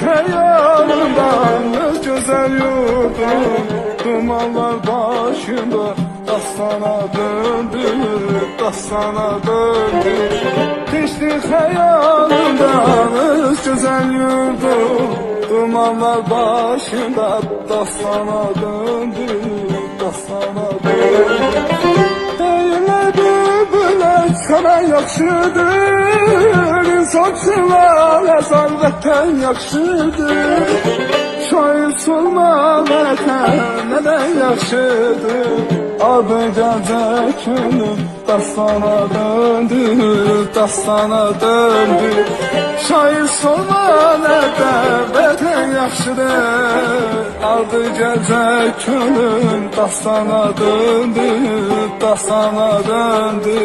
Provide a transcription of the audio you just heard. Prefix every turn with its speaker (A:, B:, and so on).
A: xəyalımdan öz gözəl yurdum, dumanlar başında dastana döndü, dastana döndü. Keçdi xəyalımdan öz gözəl yurdum, dumanlar başında dastana döndü, dastana döndü. Deyirlər bülbülər sana yaxşıdır, insançılar əlbəttən yaxşıdır. Şair solmaq nədən yaxşıdır, adı gəlcək könlüm dastana döndü, dastana döndü. Şair solmaq nədən yaxşıdır, adı gəlcək könlüm dastana döndü, dastana döndü.